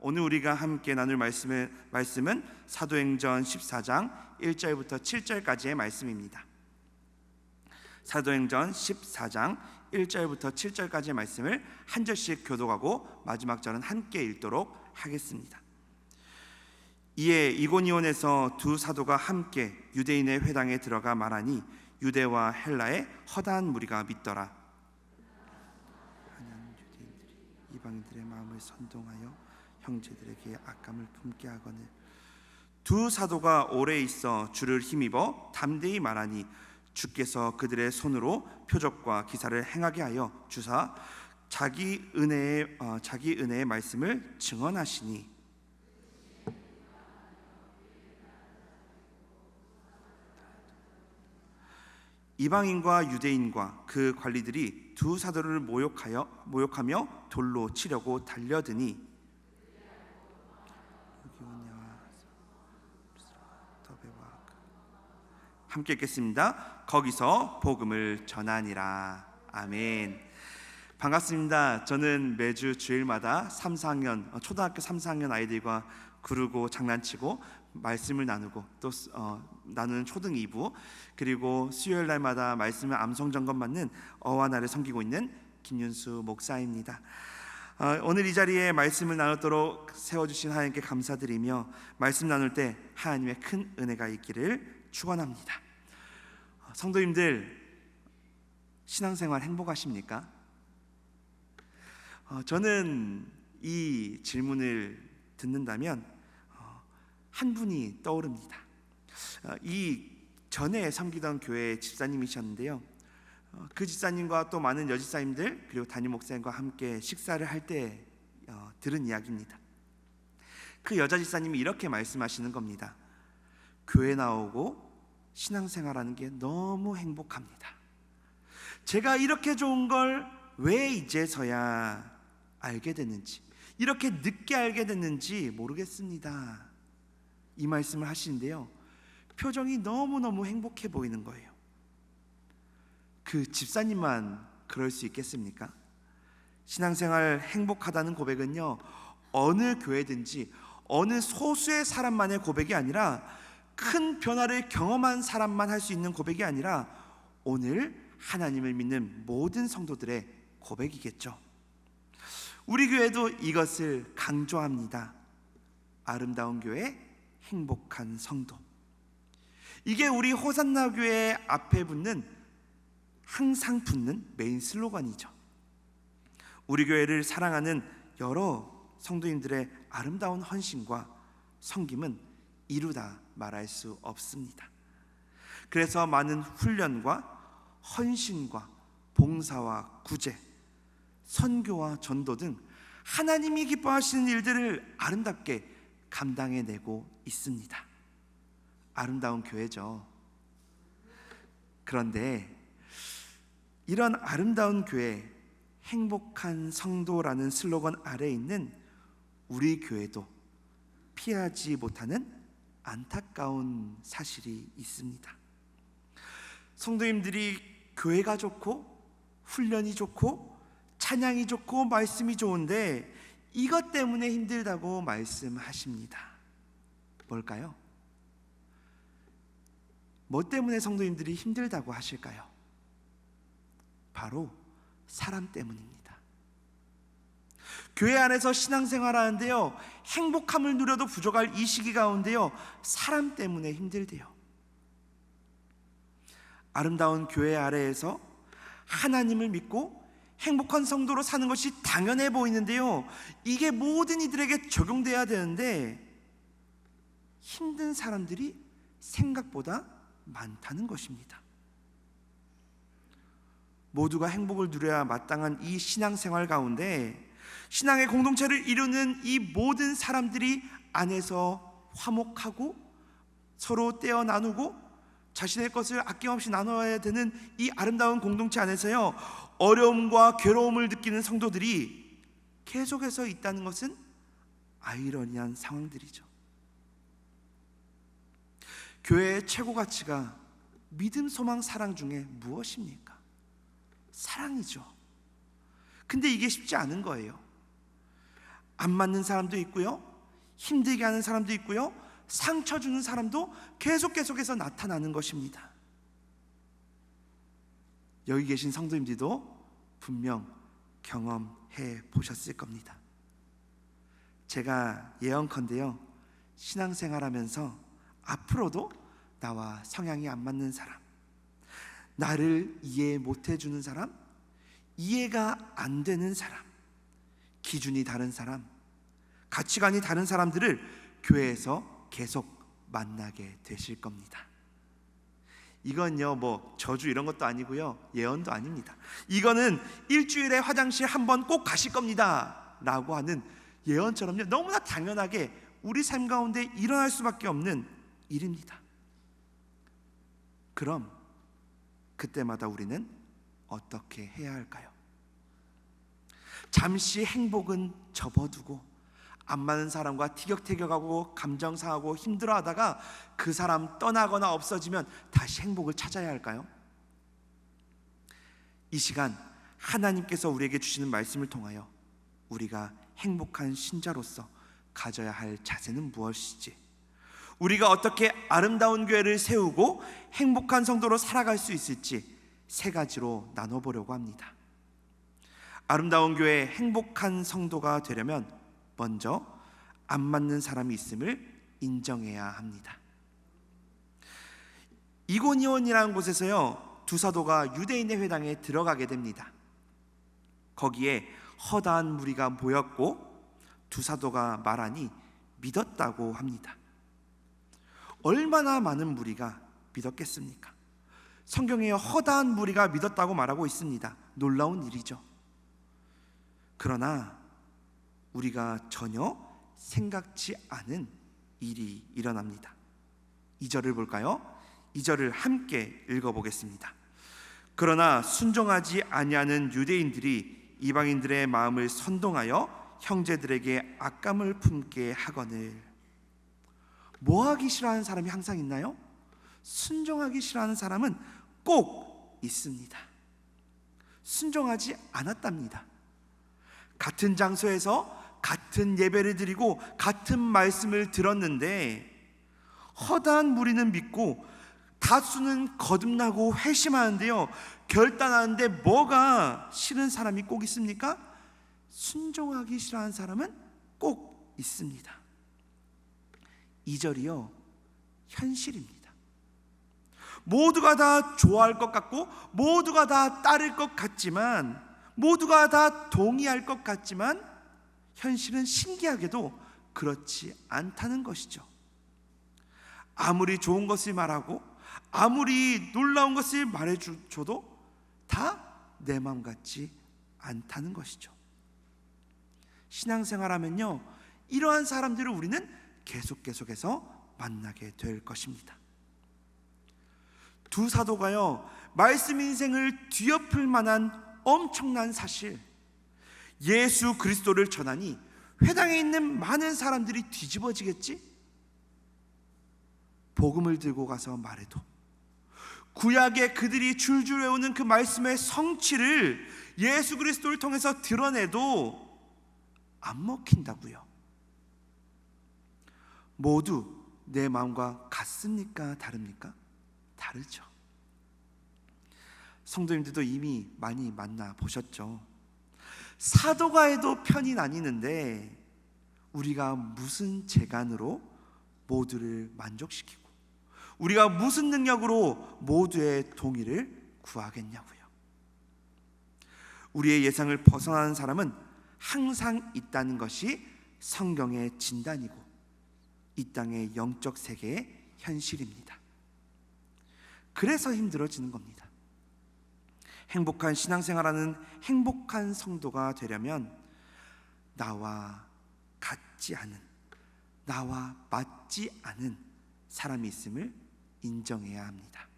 오늘 우리가 함께 나눌 말씀은 사도행전 14장 1절부터 7절까지의 말씀입니다. 사도행전 14장 1절부터 7절까지의 말씀을 한 절씩 교독하고 마지막 절은 함께 읽도록 하겠습니다. 이에 이고니온에서 두 사도가 함께 유대인의 회당에 들어가 말하니 유대와 헬라의 허다한 무리가 믿더라. 하나는 유대인들이 이방인들의 마음을 선동하여 형제들에게 악감을 품게 하거늘 두 사도가 오래 있어 주를 힘입어 담대히 말하니 주께서 그들의 손으로 표적과 기사를 행하게 하여 주사 자기 은혜의 말씀을 증언하시니 이방인과 유대인과 그 관리들이 두 사도를 모욕하며 돌로 치려고 달려드니 함께 읽겠습니다. 거기서 복음을 전하니라. 아멘. 반갑습니다. 저는 매주 주일마다 초등학교 3, 4학년 아이들과 구르고 장난치고 말씀을 나누고 또 나누는 초등 2부, 그리고 수요일 날마다 말씀을 암송 점검 받는 어와나를 섬기고 있는 김윤수 목사입니다. 오늘 이 자리에 말씀을 나누도록 세워주신 하나님께 감사드리며 말씀 나눌 때 하나님의 큰 은혜가 있기를 축원합니다. 성도님들, 신앙생활 행복하십니까? 저는 이 질문을 듣는다면 한 분이 떠오릅니다. 이 전에 섬기던 교회 집사님이셨는데요, 그 집사님과 또 많은 여집사님들 그리고 담임 목사님과 함께 식사를 할 때 들은 이야기입니다. 그 여자 집사님이 이렇게 말씀하시는 겁니다. 교회 나오고 신앙생활하는 게 너무 행복합니다. 제가 이렇게 좋은 걸 왜 이제서야 알게 됐는지, 이렇게 늦게 알게 됐는지 모르겠습니다. 이 말씀을 하시는데요, 표정이 너무너무 행복해 보이는 거예요. 그 집사님만 그럴 수 있겠습니까? 신앙생활 행복하다는 고백은요, 어느 교회든지 어느 소수의 사람만의 고백이 아니라, 큰 변화를 경험한 사람만 할 수 있는 고백이 아니라 오늘 하나님을 믿는 모든 성도들의 고백이겠죠. 우리 교회도 이것을 강조합니다. 아름다운 교회, 행복한 성도. 이게 우리 호산나 교회 앞에 항상 붙는 메인 슬로건이죠. 우리 교회를 사랑하는 여러 성도님들의 아름다운 헌신과 섬김은 이루다 말할 수 없습니다. 그래서 많은 훈련과 헌신과 봉사와 구제, 선교와 전도 등 하나님이 기뻐하시는 일들을 아름답게 감당해내고 있습니다. 아름다운 교회죠. 그런데 이런 아름다운 교회, 행복한 성도라는 슬로건 아래에 있는 우리 교회도 피하지 못하는 안타까운 사실이 있습니다. 성도님들이 교회가 좋고 훈련이 좋고 찬양이 좋고 말씀이 좋은데 이것 때문에 힘들다고 말씀하십니다. 뭘까요? 뭐 때문에 성도님들이 힘들다고 하실까요? 바로 사람 때문입니다. 교회 안에서 신앙생활 하는데요, 행복함을 누려도 부족할 이 시기 가운데요, 사람 때문에 힘들대요. 아름다운 교회 아래에서 하나님을 믿고 행복한 성도로 사는 것이 당연해 보이는데요, 이게 모든 이들에게 적용돼야 되는데 힘든 사람들이 생각보다 많다는 것입니다. 모두가 행복을 누려야 마땅한 이 신앙생활 가운데 신앙의 공동체를 이루는 이 모든 사람들이 안에서 화목하고 서로 떼어 나누고 자신의 것을 아낌없이 나눠야 되는 이 아름다운 공동체 안에서요, 어려움과 괴로움을 느끼는 성도들이 계속해서 있다는 것은 아이러니한 상황들이죠. 교회의 최고 가치가 믿음, 소망, 사랑 중에 무엇입니까? 사랑이죠. 근데 이게 쉽지 않은 거예요. 안 맞는 사람도 있고요, 힘들게 하는 사람도 있고요, 상처 주는 사람도 계속해서 나타나는 것입니다. 여기 계신 성도님들도 분명 경험해 보셨을 겁니다. 제가 예언컨대요, 신앙생활하면서 앞으로도 나와 성향이 안 맞는 사람, 나를 이해 못 해주는 사람, 이해가 안 되는 사람, 기준이 다른 사람, 가치관이 다른 사람들을 교회에서 계속 만나게 되실 겁니다. 이건요, 뭐 저주 이런 것도 아니고요, 예언도 아닙니다. 이거는 일주일에 화장실 한 번 꼭 가실 겁니다 라고 하는 예언처럼요, 너무나 당연하게 우리 삶 가운데 일어날 수밖에 없는 일입니다. 그럼 그때마다 우리는 어떻게 해야 할까요? 잠시 행복은 접어두고 안 맞는 사람과 티격태격하고 감정 상하고 힘들어하다가 그 사람 떠나거나 없어지면 다시 행복을 찾아야 할까요? 이 시간 하나님께서 우리에게 주시는 말씀을 통하여 우리가 행복한 신자로서 가져야 할 자세는 무엇이지, 우리가 어떻게 아름다운 교회를 세우고 행복한 성도로 살아갈 수 있을지 세 가지로 나눠보려고 합니다. 아름다운 교회, 행복한 성도가 되려면 먼저 안 맞는 사람이 있음을 인정해야 합니다. 이고니온이라는 곳에서요, 두 사도가 유대인의 회당에 들어가게 됩니다. 거기에 허다한 무리가 모였고 두 사도가 말하니 믿었다고 합니다. 얼마나 많은 무리가 믿었겠습니까? 성경에 허다한 무리가 믿었다고 말하고 있습니다. 놀라운 일이죠. 그러나 우리가 전혀 생각지 않은 일이 일어납니다. 2절을 볼까요? 2절을 함께 읽어보겠습니다. 그러나 순종하지 아니하는 유대인들이 이방인들의 마음을 선동하여 형제들에게 악감을 품게 하거늘. 뭐하기 싫어하는 사람이 항상 있나요? 순종하기 싫어하는 사람은 꼭 있습니다. 순종하지 않았답니다. 같은 장소에서 같은 예배를 드리고 같은 말씀을 들었는데 허다한 무리는 믿고 다수는 거듭나고 회심하는데요, 결단하는데 뭐가 싫은 사람이 꼭 있습니까? 순종하기 싫어하는 사람은 꼭 있습니다. 2절이요, 현실입니다. 모두가 다 좋아할 것 같고 모두가 다 따를 것 같지만, 모두가 다 동의할 것 같지만 현실은 신기하게도 그렇지 않다는 것이죠. 아무리 좋은 것을 말하고 아무리 놀라운 것을 말해줘도 다 내 마음 같지 않다는 것이죠. 신앙생활하면요, 이러한 사람들을 우리는 계속해서 만나게 될 것입니다. 두 사도가요, 말씀 인생을 뒤엎을 만한 엄청난 사실, 예수 그리스도를 전하니 회당에 있는 많은 사람들이 뒤집어지겠지? 복음을 들고 가서 말해도, 구약에 그들이 줄줄 외우는 그 말씀의 성취를 예수 그리스도를 통해서 드러내도 안 먹힌다고요. 모두 내 마음과 같습니까? 다릅니까? 다르죠. 성도님들도 이미 많이 만나보셨죠. 사도가 해도 편이 나뉘는데 우리가 무슨 재간으로 모두를 만족시키고 우리가 무슨 능력으로 모두의 동의를 구하겠냐고요. 우리의 예상을 벗어나는 사람은 항상 있다는 것이 성경의 진단이고 이 땅의 영적 세계의 현실입니다. 그래서 힘들어지는 겁니다. 행복한 신앙생활하는 행복한 성도가 되려면 나와 같지 않은, 나와 맞지 않은 사람이 있음을 인정해야 합니다.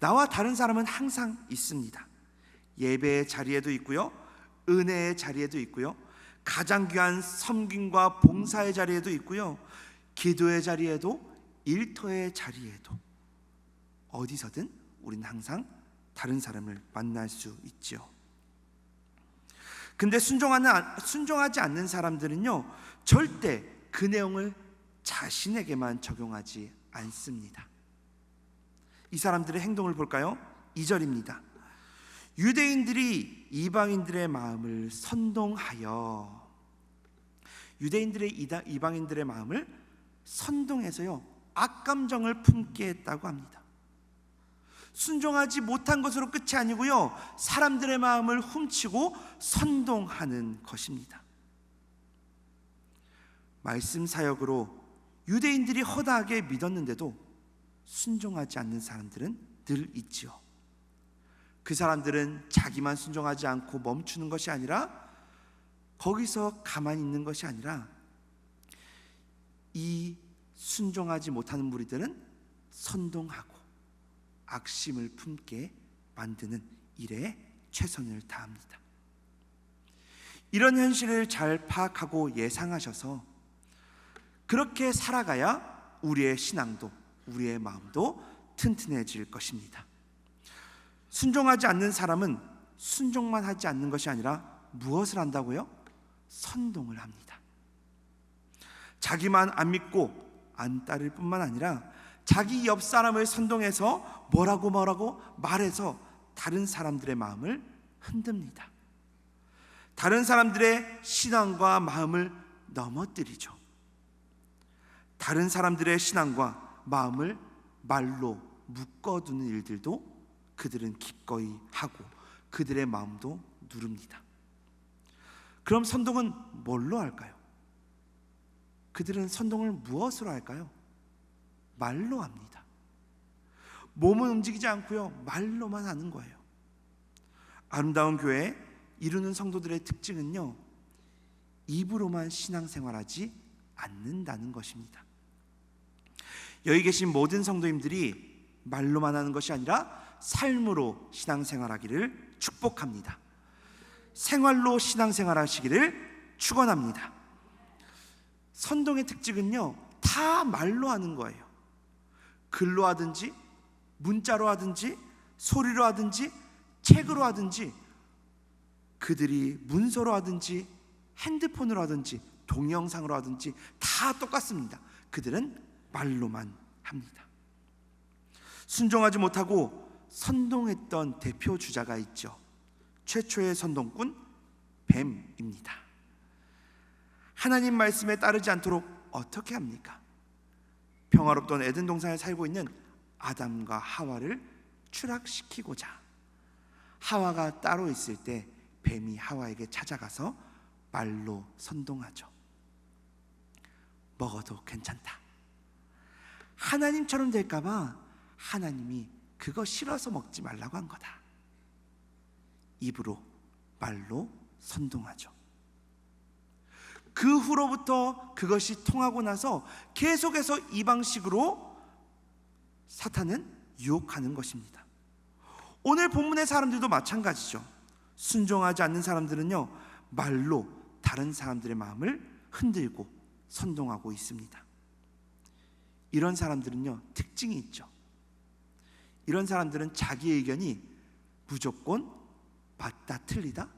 나와 다른 사람은 항상 있습니다. 예배의 자리에도 있고요, 은혜의 자리에도 있고요, 가장 귀한 섬김과 봉사의 자리에도 있고요, 기도의 자리에도, 일터의 자리에도, 어디서든 우리는 항상 다른 사람을 만날 수 있죠. 근데 순종하지 않는 사람들은요, 절대 그 내용을 자신에게만 적용하지 않습니다. 이 사람들의 행동을 볼까요? 2절입니다. 유대인들이 이방인들의 마음을 선동하여, 유대인들의 이방인들의 마음을 선동해서요, 악감정을 품게 했다고 합니다. 순종하지 못한 것으로 끝이 아니고요, 사람들의 마음을 훔치고 선동하는 것입니다. 말씀 사역으로 유대인들이 허다하게 믿었는데도 순종하지 않는 사람들은 늘 있지요. 그 사람들은 자기만 순종하지 않고 멈추는 것이 아니라, 거기서 가만히 있는 것이 아니라, 이 순종하지 못하는 무리들은 선동하고 악심을 품게 만드는 일에 최선을 다합니다. 이런 현실을 잘 파악하고 예상하셔서 그렇게 살아가야 우리의 신앙도, 우리의 마음도 튼튼해질 것입니다. 순종하지 않는 사람은 순종만 하지 않는 것이 아니라 무엇을 한다고요? 선동을 합니다. 자기만 안 믿고 안 따를 뿐만 아니라 자기 옆 사람을 선동해서 뭐라고 말해서 다른 사람들의 마음을 흔듭니다. 다른 사람들의 신앙과 마음을 넘어뜨리죠. 다른 사람들의 신앙과 마음을 말로 묶어두는 일들도 그들은 기꺼이 하고 그들의 마음도 누릅니다. 그럼 선동은 뭘로 할까요? 그들은 선동을 무엇으로 할까요? 말로 합니다. 몸은 움직이지 않고요, 말로만 하는 거예요. 아름다운 교회 이루는 성도들의 특징은요, 입으로만 신앙생활하지 않는다는 것입니다. 여기 계신 모든 성도님들이 말로만 하는 것이 아니라 삶으로 신앙생활하기를 축복합니다. 생활로 신앙생활하시기를 축원합니다. 선동의 특징은요, 다 말로 하는 거예요. 글로 하든지 문자로 하든지 소리로 하든지 책으로 하든지, 그들이 문서로 하든지 핸드폰으로 하든지 동영상으로 하든지 다 똑같습니다. 그들은 말로만 합니다. 순종하지 못하고 선동했던 대표 주자가 있죠. 최초의 선동꾼 뱀입니다. 하나님 말씀에 따르지 않도록 어떻게 합니까? 평화롭던 에덴 동산에 살고 있는 아담과 하와를 추락시키고자, 하와가 따로 있을 때 뱀이 하와에게 찾아가서 말로 선동하죠. 먹어도 괜찮다. 하나님처럼 될까봐 하나님이 그거 싫어서 먹지 말라고 한 거다. 입으로, 말로 선동하죠. 그 후로부터 그것이 통하고 나서 계속해서 이 방식으로 사탄은 유혹하는 것입니다. 오늘 본문의 사람들도 마찬가지죠. 순종하지 않는 사람들은요, 말로 다른 사람들의 마음을 흔들고 선동하고 있습니다. 이런 사람들은요, 특징이 있죠. 이런 사람들은 자기 의견이 무조건 맞다, 틀리다,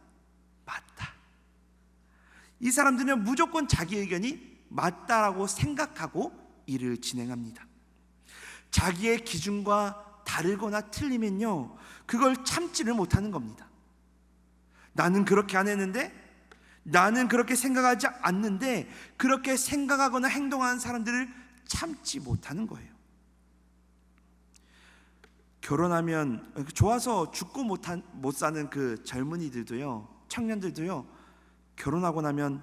맞다. 이 사람들은 무조건 자기 의견이 맞다라고 생각하고 일을 진행합니다. 자기의 기준과 다르거나 틀리면요, 그걸 참지를 못하는 겁니다. 나는 그렇게 안 했는데, 나는 그렇게 생각하지 않는데, 그렇게 생각하거나 행동하는 사람들을 참지 못하는 거예요. 결혼하면 좋아서 죽고 못 사는 그 젊은이들도요, 청년들도요, 결혼하고 나면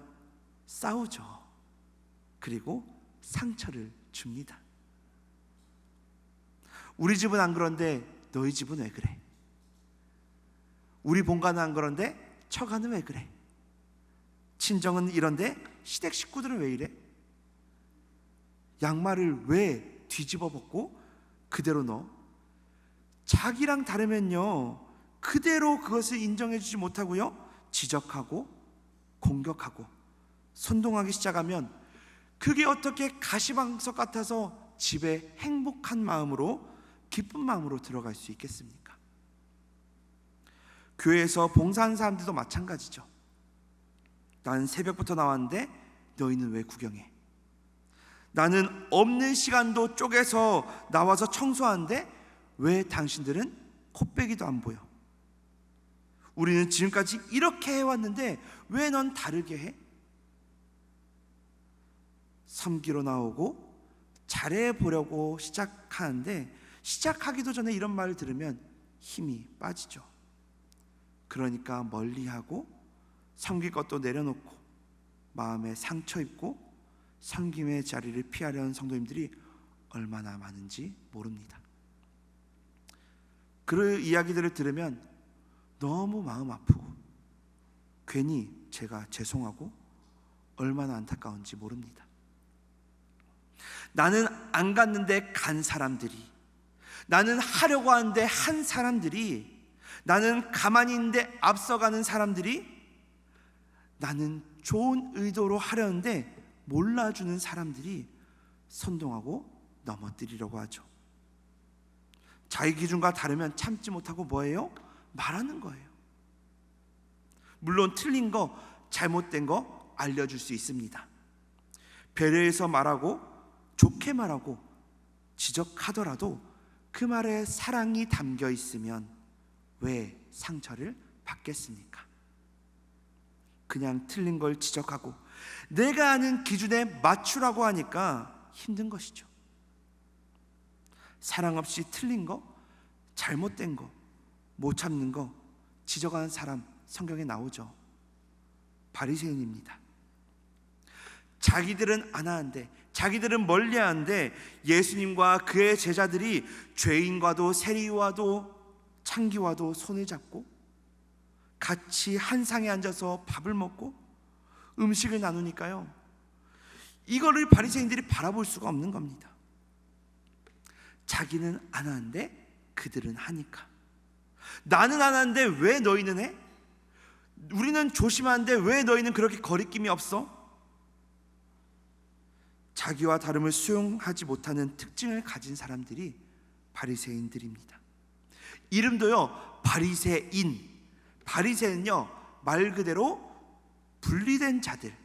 싸우죠. 그리고 상처를 줍니다. 우리 집은 안 그런데 너희 집은 왜 그래? 우리 본가는 안 그런데 처가는 왜 그래? 친정은 이런데 시댁 식구들은 왜 이래? 양말을 왜 뒤집어 벗고 그대로 넣어? 자기랑 다르면요, 그대로 그것을 인정해 주지 못하고요, 지적하고 공격하고 선동하기 시작하면 그게 어떻게 가시방석 같아서 집에 행복한 마음으로, 기쁜 마음으로 들어갈 수 있겠습니까? 교회에서 봉사하는 사람들도 마찬가지죠. 나는 새벽부터 나왔는데 너희는 왜 구경해? 나는 없는 시간도 쪼개서 나와서 청소하는데 왜 당신들은 코빼기도 안 보여? 우리는 지금까지 이렇게 해왔는데 왜 넌 다르게 해? 섬기러 나오고 잘해보려고 시작하는데 시작하기도 전에 이런 말을 들으면 힘이 빠지죠. 그러니까 멀리하고 섬길 것도 내려놓고 마음에 상처 입고 섬김의 자리를 피하려는 성도님들이 얼마나 많은지 모릅니다. 그 이야기들을 들으면 너무 마음 아프고 괜히 제가 죄송하고 얼마나 안타까운지 모릅니다. 나는 안 갔는데 간 사람들이, 나는 하려고 하는데 한 사람들이, 나는 가만히 있는데 앞서가는 사람들이, 나는 좋은 의도로 하려는데 몰라주는 사람들이 선동하고 넘어뜨리려고 하죠. 자기 기준과 다르면 참지 못하고 뭐예요? 말하는 거예요. 물론 틀린 거, 잘못된 거 알려줄 수 있습니다. 배려해서 말하고 좋게 말하고 지적하더라도 그 말에 사랑이 담겨 있으면 왜 상처를 받겠습니까? 그냥 틀린 걸 지적하고 내가 아는 기준에 맞추라고 하니까 힘든 것이죠. 사랑 없이 틀린 거, 잘못된 거, 못 참는 거 지적하는 사람 성경에 나오죠. 바리새인입니다. 자기들은 안 하는데, 자기들은 멀리 하는데 예수님과 그의 제자들이 죄인과도 세리와도 창기와도 손을 잡고 같이 한 상에 앉아서 밥을 먹고 음식을 나누니까요, 이거를 바리새인들이 바라볼 수가 없는 겁니다. 자기는 안 하는데 그들은 하니까. 나는 안 하는데 왜 너희는 해? 우리는 조심하는데 왜 너희는 그렇게 거리낌이 없어? 자기와 다름을 수용하지 못하는 특징을 가진 사람들이 바리새인들입니다. 이름도요, 바리새인. 바리새는요, 말 그대로 분리된 자들,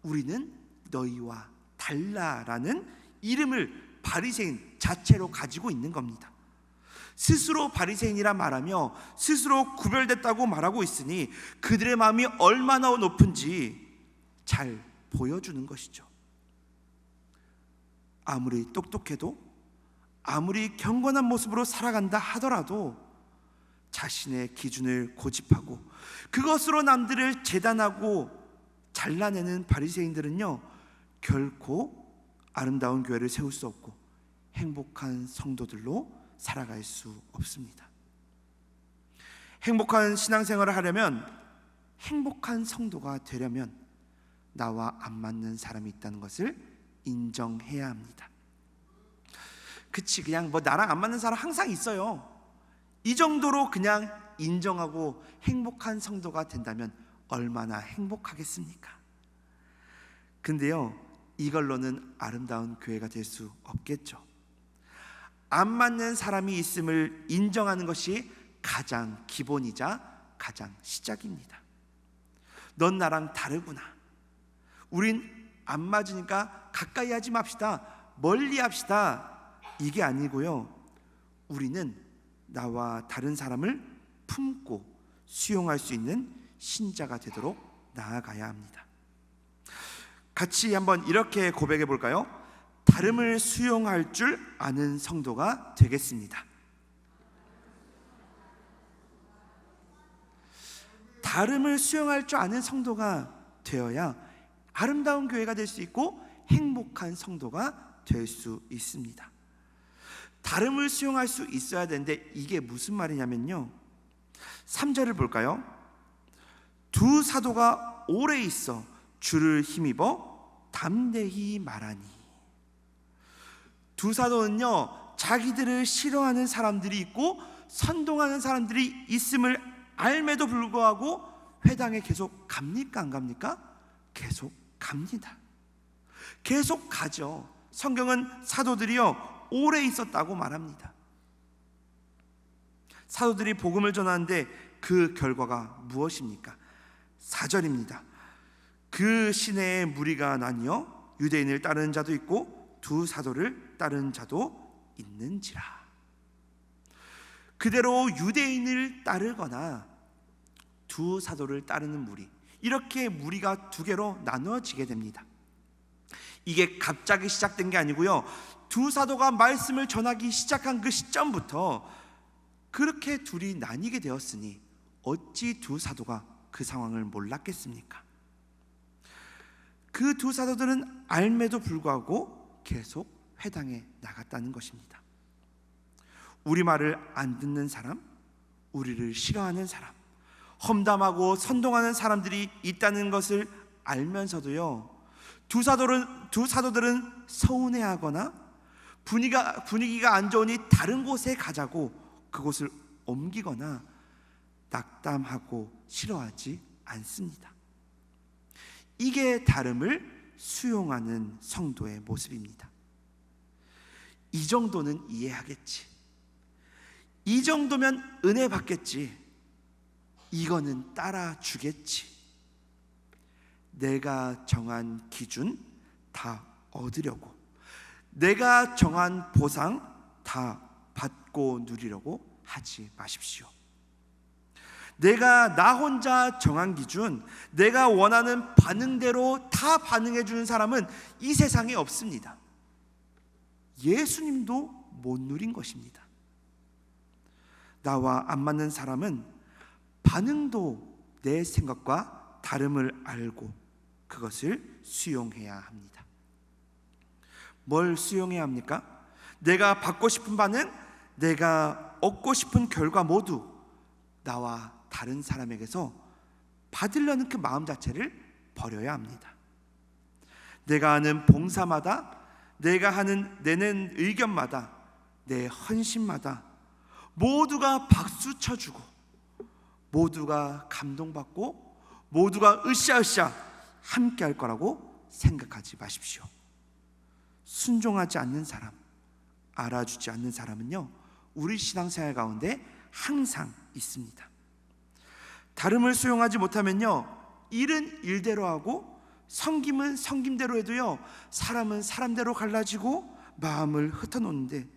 우리는 너희와 달라라는 이름을 바리새인 자체로 가지고 있는 겁니다. 스스로 바리새인이라 말하며 스스로 구별됐다고 말하고 있으니 그들의 마음이 얼마나 높은지 잘 보여주는 것이죠. 아무리 똑똑해도, 아무리 경건한 모습으로 살아간다 하더라도 자신의 기준을 고집하고 그것으로 남들을 재단하고 잘라내는 바리새인들은요, 결코 아름다운 교회를 세울 수 없고 행복한 성도들로 살아갈 수 없습니다. 행복한 신앙생활을 하려면, 행복한 성도가 되려면 나와 안 맞는 사람이 있다는 것을 인정해야 합니다. 그치, 그냥 뭐 나랑 안 맞는 사람 항상 있어요. 이 정도로 그냥 인정하고 행복한 성도가 된다면 얼마나 행복하겠습니까? 근데요, 이걸로는 아름다운 교회가 될 수 없겠죠. 안 맞는 사람이 있음을 인정하는 것이 가장 기본이자 가장 시작입니다. 넌 나랑 다르구나. 우린 안 맞으니까 가까이 하지 맙시다. 멀리 합시다. 이게 아니고요, 우리는 나와 다른 사람을 품고 수용할 수 있는 신자가 되도록 나아가야 합니다. 같이 한번 이렇게 고백해 볼까요? 다름을 수용할 줄 아는 성도가 되겠습니다. 다름을 수용할 줄 아는 성도가 되어야 아름다운 교회가 될 수 있고 행복한 성도가 될 수 있습니다. 다름을 수용할 수 있어야 되는데 이게 무슨 말이냐면요, 3절을 볼까요? 두 사도가 오래 있어 주를 힘입어 담대히 말하니. 두 사도는요, 자기들을 싫어하는 사람들이 있고 선동하는 사람들이 있음을 알매도 불구하고 회당에 계속 갑니까 안 갑니까? 계속 갑니다. 계속 가죠. 성경은 사도들이요, 오래 있었다고 말합니다. 사도들이 복음을 전하는데 그 결과가 무엇입니까? 4절입니다. 그 시내에 무리가 나뉘어 유대인을 따르는 자도 있고 두 사도를 따르는 자도 있는지라. 그대로 유대인을 따르거나 두 사도를 따르는 무리, 이렇게 무리가 두 개로 나누어지게 됩니다. 이게 갑자기 시작된 게 아니고요, 두 사도가 말씀을 전하기 시작한 그 시점부터 그렇게 둘이 나뉘게 되었으니 어찌 두 사도가 그 상황을 몰랐겠습니까? 그 두 사도들은 알매도 불구하고 계속 회당에 나갔다는 것입니다. 우리 말을 안 듣는 사람, 우리를 싫어하는 사람, 험담하고 선동하는 사람들이 있다는 것을 알면서도요, 두 사도들은 서운해하거나 분위기가 안 좋으니 다른 곳에 가자고 그곳을 옮기거나 낙담하고 싫어하지 않습니다. 이게 다름을 수용하는 성도의 모습입니다. 이 정도는 이해하겠지, 이 정도면 은혜 받겠지, 이거는 따라주겠지, 내가 정한 기준 다 얻으려고, 내가 정한 보상 다 받고 누리려고 하지 마십시오. 내가 나 혼자 정한 기준, 내가 원하는 반응대로 다 반응해 주는 사람은 이 세상에 없습니다. 예수님도 못 누린 것입니다. 나와 안 맞는 사람은 반응도 내 생각과 다름을 알고 그것을 수용해야 합니다. 뭘 수용해야 합니까? 내가 받고 싶은 반응, 내가 얻고 싶은 결과 모두 나와 다른 사람에게서 받으려는 그 마음 자체를 버려야 합니다. 내가 하는 봉사마다, 내가 내는 의견마다, 내 헌신마다 모두가 박수 쳐주고, 모두가 감동받고, 모두가 으쌰으쌰 함께 할 거라고 생각하지 마십시오. 순종하지 않는 사람, 알아주지 않는 사람은요, 우리 신앙생활 가운데 항상 있습니다. 다름을 수용하지 못하면요, 일은 일대로 하고 섬김은 섬김대로 해도요, 사람은 사람대로 갈라지고 마음을 흩어놓는데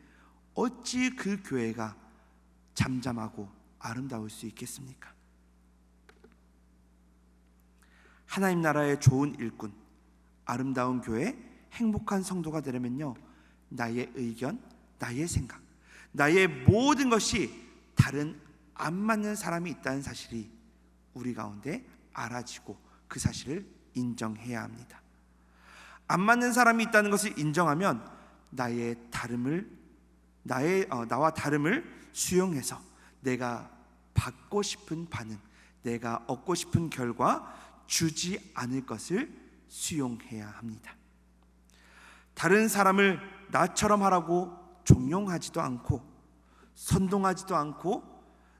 어찌 그 교회가 잠잠하고 아름다울 수 있겠습니까? 하나님 나라의 좋은 일꾼, 아름다운 교회, 행복한 성도가 되려면요, 나의 의견, 나의 생각, 나의 모든 것이 다른 안 맞는 사람이 있다는 사실이 우리 가운데 알아지고 그 사실을 인정해야 합니다. 안 맞는 사람이 있다는 것을 인정하면 나와 다름을 수용해서 내가 받고 싶은 반응, 내가 얻고 싶은 결과 주지 않을 것을 수용해야 합니다. 다른 사람을 나처럼 하라고 종용하지도 않고 선동하지도 않고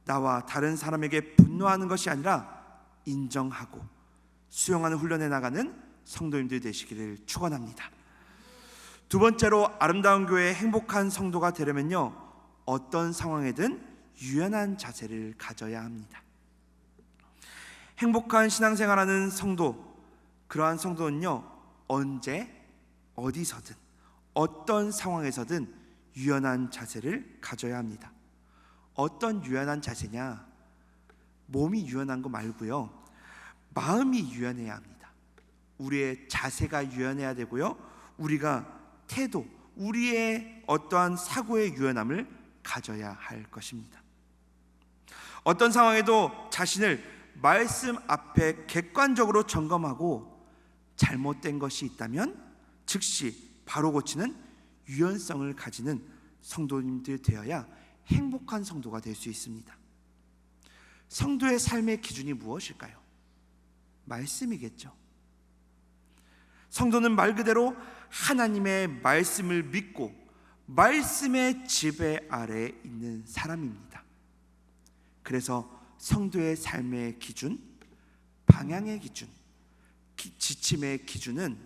나와 다른 사람에게 분노하는 것이 아니라 인정하고 수용하는 훈련에 나가는 성도님들 되시기를 축원합니다. 두 번째로 아름다운 교회의 행복한 성도가 되려면요, 어떤 상황에든 유연한 자세를 가져야 합니다. 행복한 신앙생활하는 성도, 그러한 성도는요, 언제 어디서든 어떤 상황에서든 유연한 자세를 가져야 합니다. 어떤 유연한 자세냐? 몸이 유연한 거 말고요, 마음이 유연해야 합니다. 우리의 자세가 유연해야 되고요, 우리가 태도, 우리의 어떠한 사고의 유연함을 가져야 할 것입니다. 어떤 상황에도 자신을 말씀 앞에 객관적으로 점검하고 잘못된 것이 있다면 즉시 바로 고치는 유연성을 가지는 성도님들 되어야 행복한 성도가 될 수 있습니다. 성도의 삶의 기준이 무엇일까요? 말씀이겠죠. 성도는 말 그대로 하나님의 말씀을 믿고 말씀의 지배 아래에 있는 사람입니다. 그래서 성도의 삶의 기준, 방향의 기준, 지침의 기준은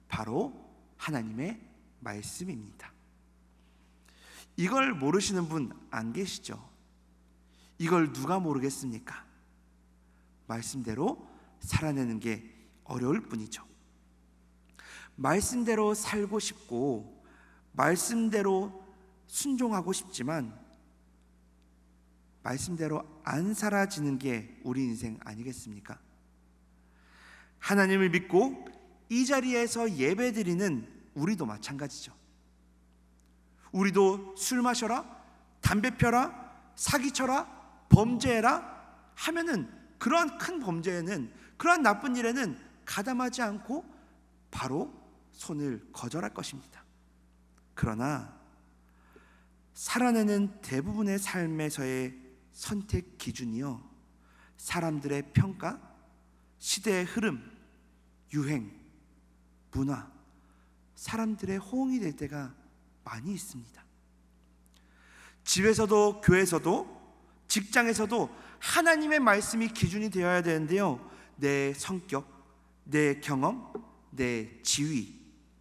바로 하나님의 말씀입니다. 이걸 모르시는 분 안 계시죠? 이걸 누가 모르겠습니까? 말씀대로 살아내는 게 어려울 뿐이죠. 말씀대로 살고 싶고 말씀대로 순종하고 싶지만 말씀대로 안 살아지는 게 우리 인생 아니겠습니까? 하나님을 믿고 이 자리에서 예배드리는 우리도 마찬가지죠. 우리도 술 마셔라, 담배 펴라, 사기쳐라, 범죄해라 하면은 그러한 큰 범죄에는, 그러한 나쁜 일에는 가담하지 않고 바로 손을 거절할 것입니다. 그러나 살아내는 대부분의 삶에서의 선택 기준이요, 사람들의 평가, 시대의 흐름, 유행, 문화, 사람들의 호응이 될 때가 많이 있습니다. 집에서도 교회에서도 직장에서도 하나님의 말씀이 기준이 되어야 되는데요, 내 성격, 내 경험, 내 지위,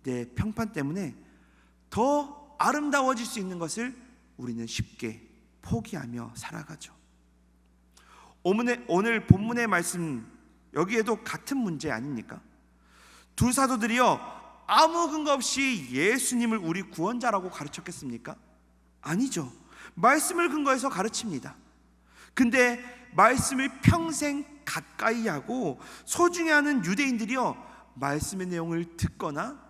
내 평판 때문에 더 아름다워질 수 있는 것을 우리는 쉽게 포기하며 살아가죠. 오늘 본문의 말씀, 여기에도 같은 문제 아닙니까? 두 사도들이요, 아무 근거 없이 예수님을 우리 구원자라고 가르쳤겠습니까? 아니죠. 말씀을 근거해서 가르칩니다. 근데 말씀을 평생 가까이 하고 소중히 하는 유대인들이요, 말씀의 내용을 듣거나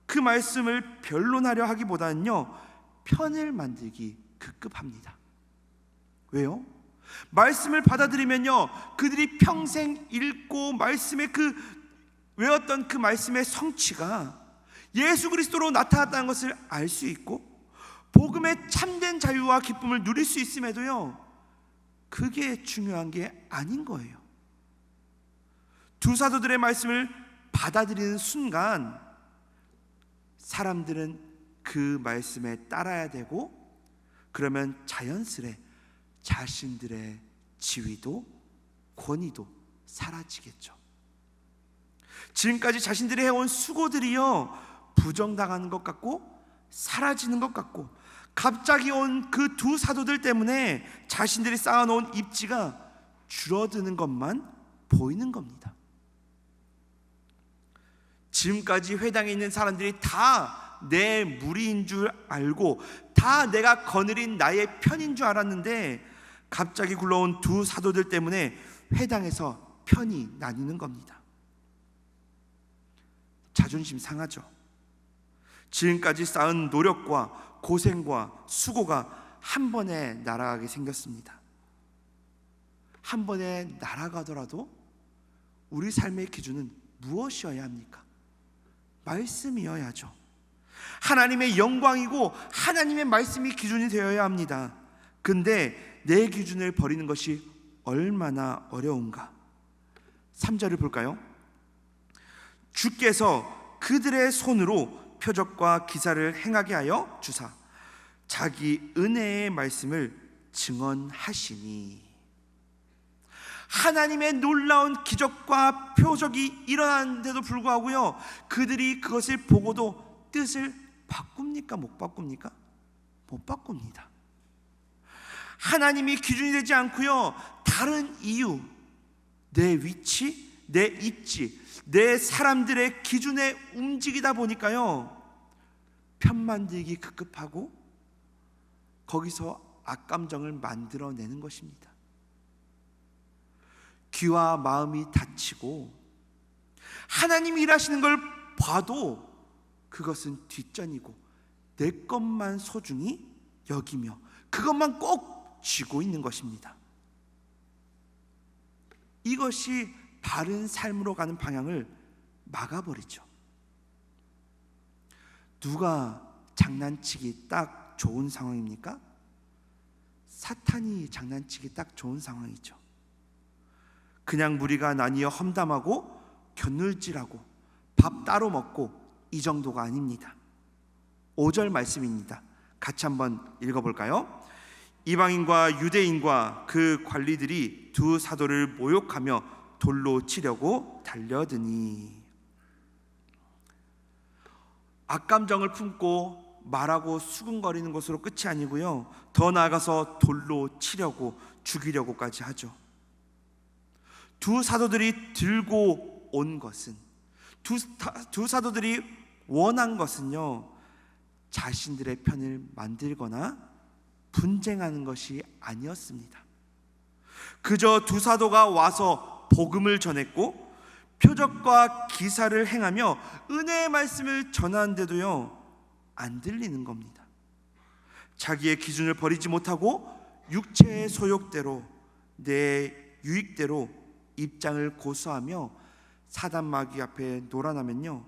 그 말씀을 변론하려 하기보다는요, 편을 만들기 급급합니다. 왜요? 말씀을 받아들이면요, 그들이 평생 읽고 말씀의 외웠던 그 말씀의 성취가 예수 그리스도로 나타났다는 것을 알 수 있고 복음의 참된 자유와 기쁨을 누릴 수 있음에도요, 그게 중요한 게 아닌 거예요. 두 사도들의 말씀을 받아들이는 순간 사람들은 그 말씀에 따라야 되고, 그러면 자연스레 자신들의 지위도 권위도 사라지겠죠. 지금까지 자신들이 해온 수고들이요, 부정당하는 것 같고 사라지는 것 같고, 갑자기 온 그 두 사도들 때문에 자신들이 쌓아놓은 입지가 줄어드는 것만 보이는 겁니다. 지금까지 회당에 있는 사람들이 다 내 무리인 줄 알고 다 내가 거느린 나의 편인 줄 알았는데, 갑자기 굴러온 두 사도들 때문에 회당에서 편이 나뉘는 겁니다. 자존심 상하죠. 지금까지 쌓은 노력과 고생과 수고가 한 번에 날아가게 생겼습니다. 한 번에 날아가더라도 우리 삶의 기준은 무엇이어야 합니까? 말씀이어야죠. 하나님의 영광이고 하나님의 말씀이 기준이 되어야 합니다. 근데 내 기준을 버리는 것이 얼마나 어려운가. 3절을 볼까요? 주께서 그들의 손으로 표적과 기사를 행하게 하여 주사 자기 은혜의 말씀을 증언하시니. 하나님의 놀라운 기적과 표적이 일어나는데도 불구하고요, 그들이 그것을 보고도 뜻을 바꿉니까? 못 바꿉니까? 못 바꿉니다. 하나님이 기준이 되지 않고요, 다른 이유, 내 위치, 내 입지, 내 사람들의 기준에 움직이다 보니까요, 편만들기 급급하고 거기서 악감정을 만들어내는 것입니다. 귀와 마음이 닫히고 하나님이 일하시는 걸 봐도 그것은 뒷전이고 내 것만 소중히 여기며 그것만 꼭 쥐고 있는 것입니다. 이것이 바른 삶으로 가는 방향을 막아버리죠. 누가 장난치기 딱 좋은 상황입니까? 사탄이 장난치기 딱 좋은 상황이죠. 그냥 무리가 나뉘어 험담하고 곁눈질하고 밥 따로 먹고 이 정도가 아닙니다. 5절 말씀입니다. 같이 한번 읽어볼까요? 이방인과 유대인과 그 관리들이 두 사도를 모욕하며 돌로 치려고 달려드니. 악감정을 품고 말하고 수군거리는 것으로 끝이 아니고요, 더 나아가서 돌로 치려고 죽이려고까지 하죠. 두 사도들이 들고 들고 온 것은, 두 사도들이 원한 것은요, 자신들의 편을 만들거나 분쟁하는 것이 아니었습니다. 그저 두 사도가 와서 복음을 전했고 표적과 기사를 행하며 은혜의 말씀을 전하는데도요, 안 들리는 겁니다. 자기의 기준을 버리지 못하고 육체의 소욕대로, 내 유익대로 입장을 고수하며 사단 마귀 앞에 놀아나면요,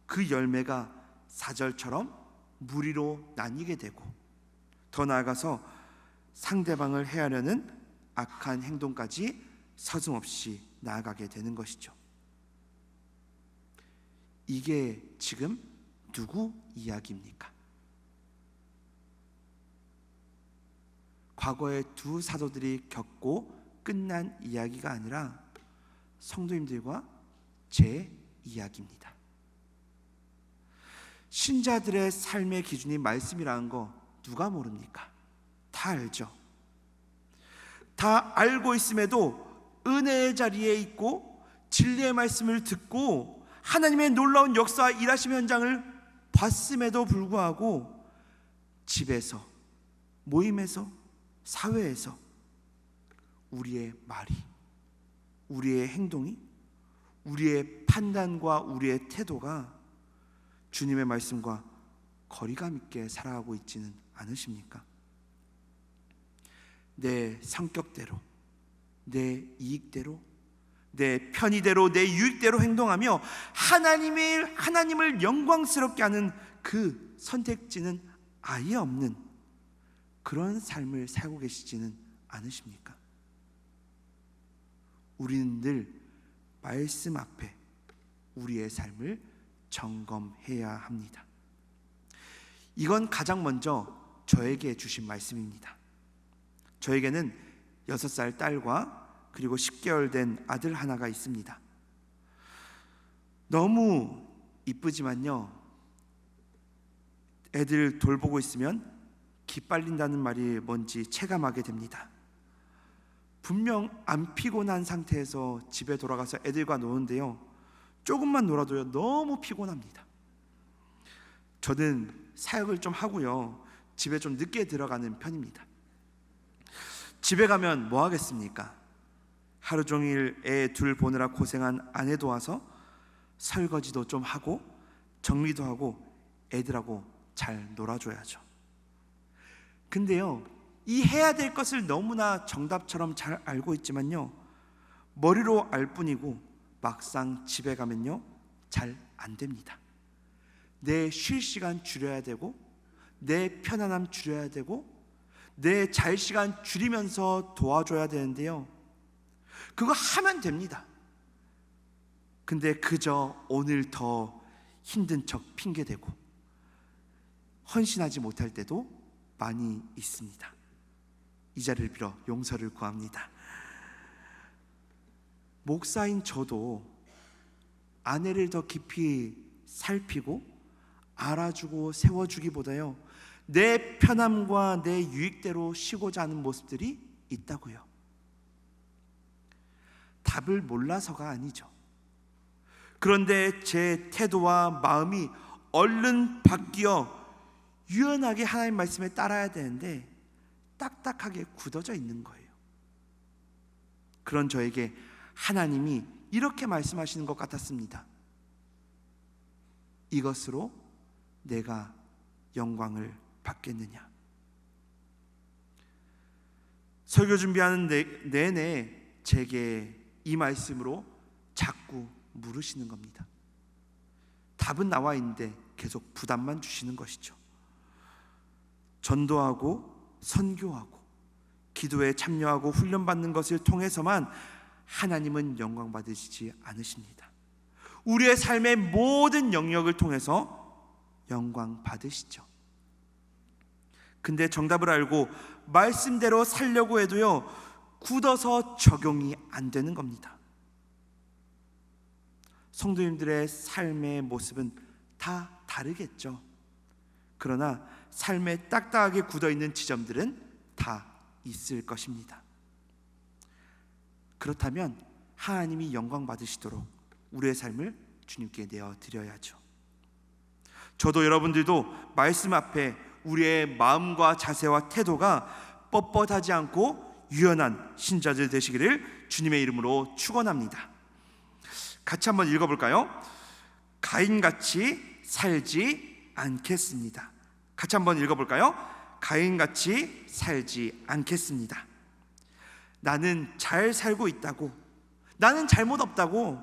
그 열매가 사절처럼 무리로 나뉘게 되고, 더 나아가서 상대방을 해하려는 악한 행동까지 서슴없이 나아가게 되는 것이죠. 이게 지금 누구 이야기입니까? 과거의 두 사도들이 겪고 끝난 이야기가 아니라 성도님들과 제 이야기입니다. 신자들의 삶의 기준이 말씀이라는 거 누가 모릅니까? 다 알죠. 다 알고 있음에도 은혜의 자리에 있고 진리의 말씀을 듣고 하나님의 놀라운 역사와 일하심 현장을 봤음에도 불구하고 집에서, 모임에서, 사회에서 우리의 말이, 우리의 행동이, 우리의 판단과 우리의 태도가 주님의 말씀과 거리감 있게 살아가고 있지는 않으십니까? 내 성격대로, 내 이익대로, 내 편의대로, 내 유익대로 행동하며 하나님을 영광스럽게 하는 그 선택지는 아예 없는 그런 삶을 살고 계시지는 않으십니까? 우리는 늘 말씀 앞에 우리의 삶을 점검해야 합니다. 이건 가장 먼저 저에게 주신 말씀입니다. 저에게는 6살 딸과 그리고 10개월 된 아들 하나가 있습니다. 너무 이쁘지만요, 애들 돌보고 있으면 기빨린다는 말이 뭔지 체감하게 됩니다. 분명 안 피곤한 상태에서 집에 돌아가서 애들과 노는데요, 조금만 놀아도요 너무 피곤합니다. 저는 사역을 좀 하고요, 집에 좀 늦게 들어가는 편입니다. 집에 가면 뭐 하겠습니까? 하루 종일 애 둘 보느라 고생한 아내 도와서 설거지도 좀 하고 정리도 하고 애들하고 잘 놀아줘야죠. 근데요, 이 해야 될 것을 너무나 정답처럼 잘 알고 있지만요, 머리로 알 뿐이고 막상 집에 가면요 잘 안 됩니다. 내 쉴 시간 줄여야 되고, 내 편안함 줄여야 되고, 내 잘 시간 줄이면서 도와줘야 되는데요, 그거 하면 됩니다. 근데 그저 오늘 더 힘든 척 핑계대고 헌신하지 못할 때도 많이 있습니다. 이 자리를 빌어 용서를 구합니다. 목사인 저도 아내를 더 깊이 살피고 알아주고 세워주기보다요, 내 편함과 내 유익대로 쉬고자 하는 모습들이 있다고요. 답을 몰라서가 아니죠. 그런데 제 태도와 마음이 얼른 바뀌어 유연하게 하나님 말씀에 따라야 되는데 딱딱하게 굳어져 있는 거예요. 그런 저에게 하나님이 이렇게 말씀하시는 것 같았습니다. 이것으로 내가 영광을 받겠느냐? 설교 준비하는 내내 제게 이 말씀으로 자꾸 물으시는 겁니다. 답은 나와 있는데 계속 부담만 주시는 것이죠. 전도하고 선교하고 기도에 참여하고 훈련받는 것을 통해서만 하나님은 영광 받으시지 않으십니다. 우리의 삶의 모든 영역을 통해서 영광 받으시죠. 근데 정답을 알고 말씀대로 살려고 해도요, 굳어서 적용이 안 되는 겁니다. 성도님들의 삶의 모습은 다 다르겠죠. 그러나 삶에 딱딱하게 굳어있는 지점들은 다 있을 것입니다. 그렇다면 하나님이 영광 받으시도록 우리의 삶을 주님께 내어드려야죠. 저도 여러분들도 말씀 앞에 우리의 마음과 자세와 태도가 뻣뻣하지 않고 유연한 신자들 되시기를 주님의 이름으로 축원합니다. 같이 한번 읽어볼까요? 가인같이 살지 않겠습니다. 같이 한번 읽어볼까요? 가인같이 살지 않겠습니다. 나는 잘 살고 있다고, 나는 잘못 없다고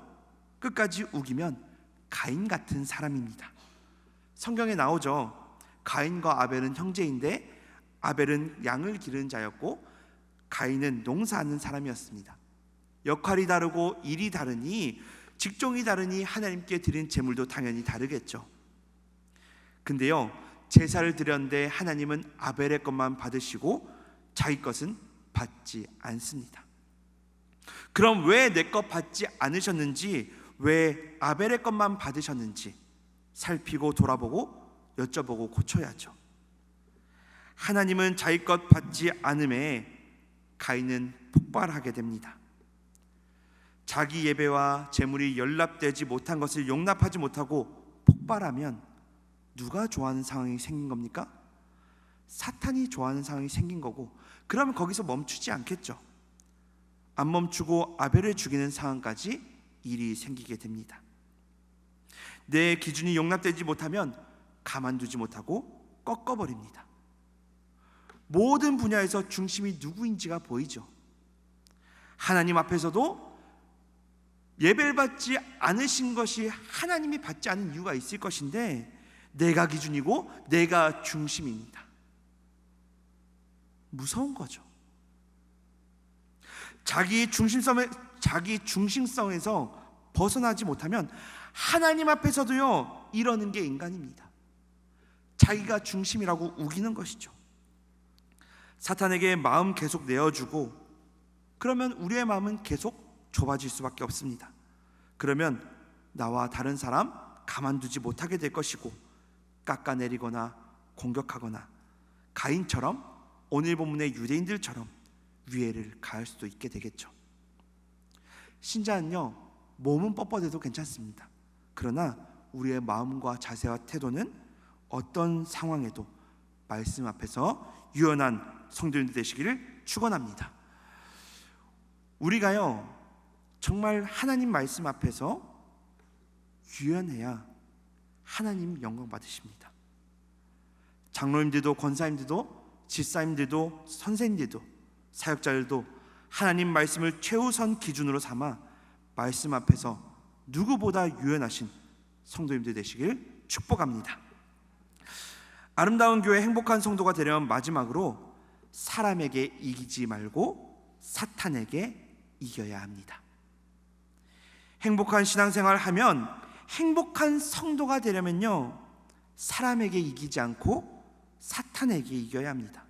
끝까지 우기면 가인 같은 사람입니다. 성경에 나오죠. 가인과 아벨은 형제인데 아벨은 양을 기르는 자였고 가인은 농사하는 사람이었습니다. 역할이 다르고 일이 다르니, 직종이 다르니 하나님께 드린 제물도 당연히 다르겠죠. 근데요, 제사를 드렸는데 하나님은 아벨의 것만 받으시고 자기 것은 받지 않습니다. 그럼 왜 내 것 받지 않으셨는지, 왜 아벨의 것만 받으셨는지 살피고 돌아보고 여쭤보고 고쳐야죠. 하나님은 자기 것 받지 않음에 가인은 폭발하게 됩니다. 자기 예배와 제물이 연락되지 못한 것을 용납하지 못하고 폭발하면 누가 좋아하는 상황이 생긴 겁니까? 사탄이 좋아하는 상황이 생긴 거고, 그러면 거기서 멈추지 않겠죠. 안 멈추고 아벨을 죽이는 상황까지 일이 생기게 됩니다. 내 기준이 용납되지 못하면 가만두지 못하고 꺾어버립니다. 모든 분야에서 중심이 누구인지가 보이죠. 하나님 앞에서도 예배를 받지 않으신 것이 하나님이 받지 않은 이유가 있을 것인데 내가 기준이고 내가 중심입니다. 무서운 거죠. 자기 중심성에서 벗어나지 못하면 하나님 앞에서도요, 이러는 게 인간입니다. 자기가 중심이라고 우기는 것이죠. 사탄에게 마음 계속 내어주고, 그러면 우리의 마음은 계속 좁아질 수밖에 없습니다. 그러면 나와 다른 사람 가만두지 못하게 될 것이고, 깎아내리거나 공격하거나 가인처럼, 오늘 본문의 유대인들처럼 위해를 가할 수도 있게 되겠죠. 신자는요, 몸은 뻣뻣해도 괜찮습니다. 그러나 우리의 마음과 자세와 태도는 어떤 상황에도 말씀 앞에서 유연한 성도님들 되시기를 축원합니다. 우리가요, 정말 하나님 말씀 앞에서 유연해야 하나님 영광 받으십니다. 장로님들도 권사님들도 집사님들도 선생님들도 사역자들도 하나님 말씀을 최우선 기준으로 삼아 말씀 앞에서 누구보다 유연하신 성도님들 되시길 축복합니다. 아름다운 교회 행복한 성도가 되려면 마지막으로 사람에게 이기지 말고 사탄에게 이겨야 합니다. 행복한 신앙생활을 하면, 행복한 성도가 되려면요, 사람에게 이기지 않고 사탄에게 이겨야 합니다.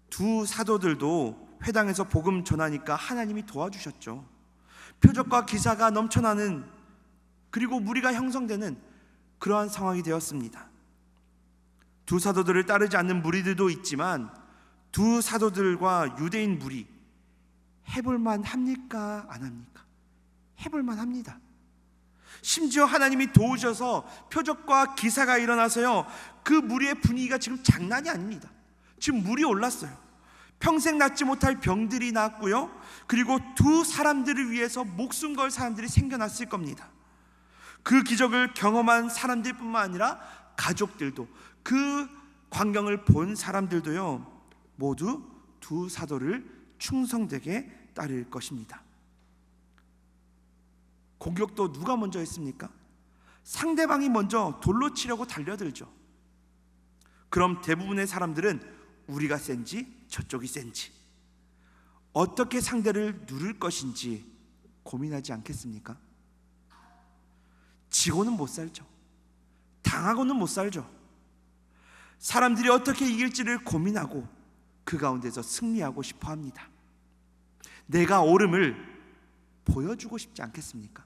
두 사도들도 회당에서 복음 전하니까 하나님이 도와주셨죠. 표적과 기사가 넘쳐나는, 그리고 무리가 형성되는 그러한 상황이 되었습니다. 두 사도들을 따르지 않는 무리들도 있지만 두 사도들과 유대인 무리 해볼만 합니까? 안 합니까? 해볼만 합니다. 심지어 하나님이 도우셔서 표적과 기사가 일어나서요, 그 무리의 분위기가 지금 장난이 아닙니다. 지금 물이 올랐어요. 평생 낫지 못할 병들이 낫고요, 그리고 두 사람들을 위해서 목숨 걸 사람들이 생겨났을 겁니다. 그 기적을 경험한 사람들뿐만 아니라 가족들도, 그 광경을 본 사람들도요, 모두 두 사도를 충성되게 따를 것입니다. 공격도 누가 먼저 했습니까? 상대방이 먼저 돌로 치려고 달려들죠. 그럼 대부분의 사람들은 우리가 센지 저쪽이 센지, 어떻게 상대를 누를 것인지 고민하지 않겠습니까? 지고는 못 살죠. 당하고는 못 살죠. 사람들이 어떻게 이길지를 고민하고 그 가운데서 승리하고 싶어 합니다. 내가 옳음을 보여주고 싶지 않겠습니까?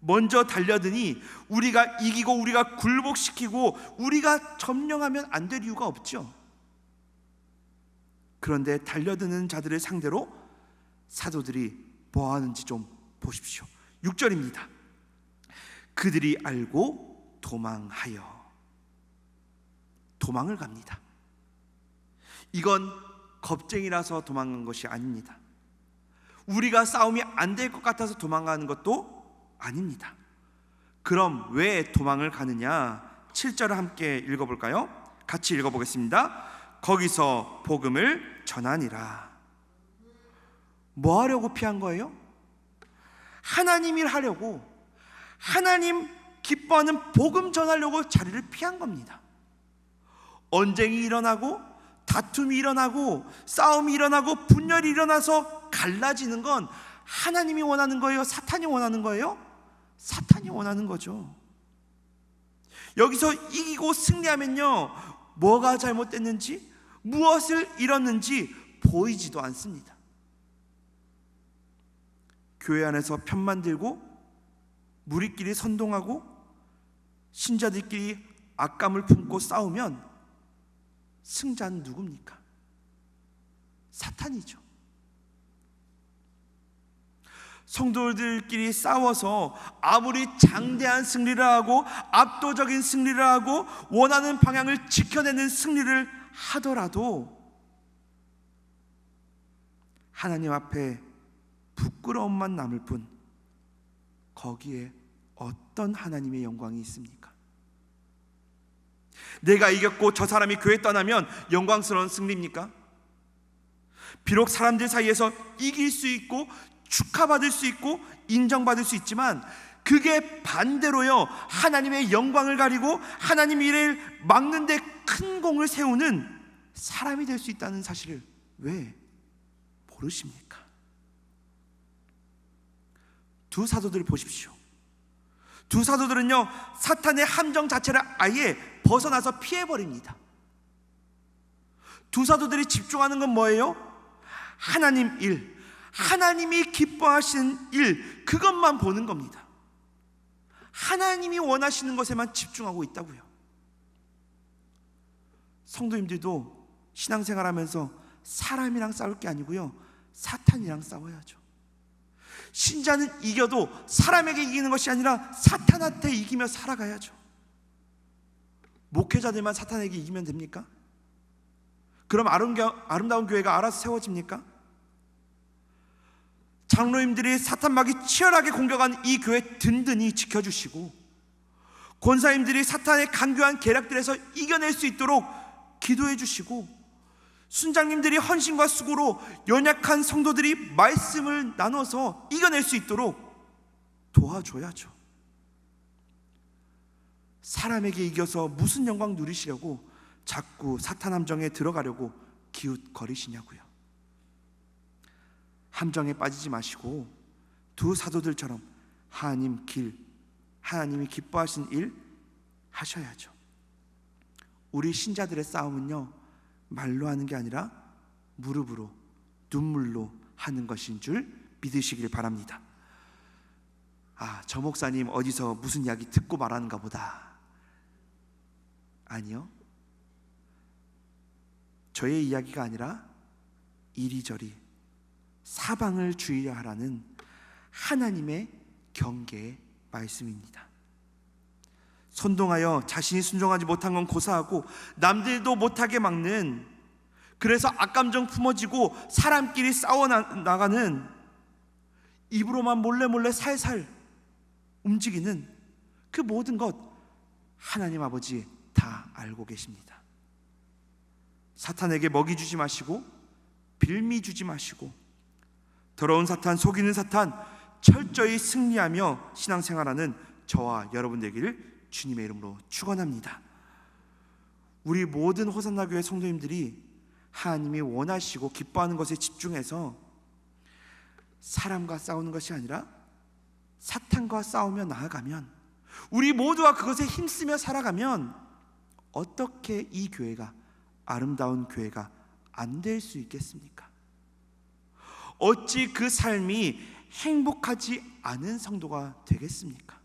먼저 달려드니 우리가 이기고 우리가 굴복시키고 우리가 점령하면 안 될 이유가 없죠. 그런데 달려드는 자들을 상대로 사도들이 뭐 하는지 좀 보십시오. 6절입니다. 그들이 알고 도망하여. 도망을 갑니다. 이건 겁쟁이라서 도망간 것이 아닙니다. 우리가 싸움이 안 될 것 같아서 도망가는 것도 아닙니다. 그럼 왜 도망을 가느냐? 7절을 함께 읽어볼까요? 같이 읽어보겠습니다. 거기서 복음을 전하니라. 뭐 하려고 피한 거예요? 하나님 일 하려고, 하나님 기뻐하는 복음 전하려고 자리를 피한 겁니다. 언쟁이 일어나고 다툼이 일어나고 싸움이 일어나고 분열이 일어나서 갈라지는 건 하나님이 원하는 거예요? 사탄이 원하는 거예요? 사탄이 원하는 거죠. 여기서 이기고 승리하면요, 뭐가 잘못됐는지, 무엇을 잃었는지 보이지도 않습니다. 교회 안에서 편만 들고 무리끼리 선동하고 신자들끼리 악감을 품고 싸우면 승자는 누굽니까? 사탄이죠. 성도들끼리 싸워서 아무리 장대한 승리를 하고 압도적인 승리를 하고 원하는 방향을 지켜내는 승리를 하더라도 하나님 앞에 부끄러움만 남을 뿐 거기에 어떤 하나님의 영광이 있습니까? 내가 이겼고 저 사람이 교회 떠나면 영광스러운 승리입니까? 비록 사람들 사이에서 이길 수 있고 축하받을 수 있고 인정받을 수 있지만 그게 반대로요, 하나님의 영광을 가리고 하나님 일을 막는 데 큰 공을 세우는 사람이 될 수 있다는 사실을 왜 모르십니까? 두 사도들을 보십시오. 두 사도들은요, 사탄의 함정 자체를 아예 벗어나서 피해버립니다. 두 사도들이 집중하는 건 뭐예요? 하나님 일, 하나님이 기뻐하시는 일, 그것만 보는 겁니다. 하나님이 원하시는 것에만 집중하고 있다고요. 성도님들도 신앙생활하면서 사람이랑 싸울 게 아니고요, 사탄이랑 싸워야죠. 신자는 이겨도 사람에게 이기는 것이 아니라 사탄한테 이기며 살아가야죠. 목회자들만 사탄에게 이기면 됩니까? 그럼 아름다운 교회가 알아서 세워집니까? 장로님들이 사탄막이 치열하게 공격한 이 교회 든든히 지켜주시고, 권사님들이 사탄의 간교한 계략들에서 이겨낼 수 있도록 기도해 주시고, 순장님들이 헌신과 수고로 연약한 성도들이 말씀을 나눠서 이겨낼 수 있도록 도와줘야죠. 사람에게 이겨서 무슨 영광 누리시려고 자꾸 사탄 함정에 들어가려고 기웃거리시냐고요. 함정에 빠지지 마시고 두 사도들처럼 하나님 길, 하나님이 기뻐하신 일 하셔야죠. 우리 신자들의 싸움은요, 말로 하는 게 아니라 무릎으로, 눈물로 하는 것인 줄 믿으시길 바랍니다. 저 목사님 어디서 무슨 이야기 듣고 말하는가 보다. 아니요, 저의 이야기가 아니라 이리저리 사방을 주의하라 하라는 하나님의 경계의 말씀입니다. 선동하여 자신이 순종하지 못한 건 고사하고 남들도 못하게 막는, 그래서 악감정 품어지고 사람끼리 싸워나가는, 입으로만 몰래 살살 움직이는 그 모든 것 하나님 아버지 다 알고 계십니다. 사탄에게 먹이 주지 마시고 빌미 주지 마시고 더러운 사탄, 속이는 사탄 철저히 승리하며 신앙생활하는 저와 여러분 되기를 주님의 이름으로 축원합니다. 우리 모든 호산나 교회 성도님들이 하나님이 원하시고 기뻐하는 것에 집중해서 사람과 싸우는 것이 아니라 사탄과 싸우며 나아가면, 우리 모두가 그것에 힘쓰며 살아가면 어떻게 이 교회가 아름다운 교회가 안 될 수 있겠습니까? 어찌 그 삶이 행복하지 않은 성도가 되겠습니까?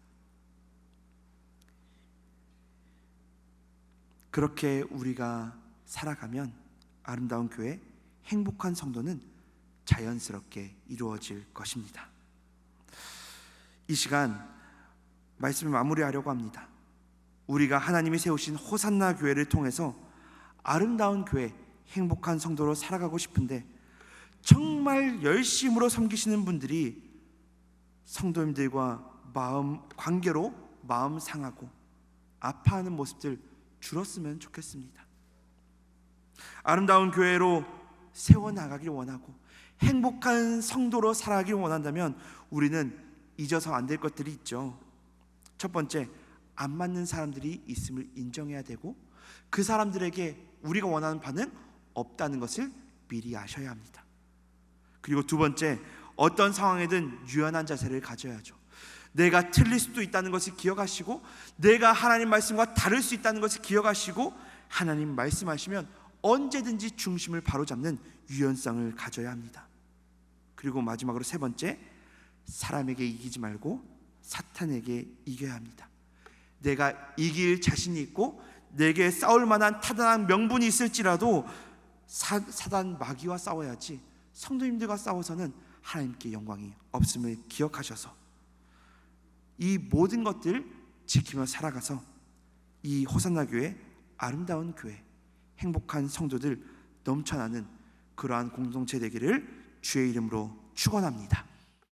그렇게 우리가 살아가면 아름다운 교회, 행복한 성도는 자연스럽게 이루어질 것입니다. 이 시간 말씀을 마무리하려고 합니다. 우리가 하나님이 세우신 호산나 교회를 통해서 아름다운 교회, 행복한 성도로 살아가고 싶은데 정말 열심으로 섬기시는 분들이 성도님들과 관계로 마음 상하고 아파하는 모습들 줄었으면 좋겠습니다. 아름다운 교회로 세워나가길 원하고 행복한 성도로 살아가길 원한다면 우리는 잊어서 안 될 것들이 있죠. 첫 번째, 안 맞는 사람들이 있음을 인정해야 되고 그 사람들에게 우리가 원하는 반응 없다는 것을 미리 아셔야 합니다. 그리고 두 번째, 어떤 상황에든 유연한 자세를 가져야죠. 내가 틀릴 수도 있다는 것을 기억하시고 내가 하나님 말씀과 다를 수 있다는 것을 기억하시고 하나님 말씀하시면 언제든지 중심을 바로잡는 유연성을 가져야 합니다. 그리고 마지막으로 세 번째, 사람에게 이기지 말고 사탄에게 이겨야 합니다. 내가 이길 자신이 있고 내게 싸울 만한 타당한 명분이 있을지라도 사단 마귀와 싸워야지 성도님들과 싸워서는 하나님께 영광이 없음을 기억하셔서 이 모든 것들 지키며 살아가서 이 호산나 교회, 아름다운 교회, 행복한 성도들 넘쳐나는 그러한 공동체 되기를 주의 이름으로 축원합니다.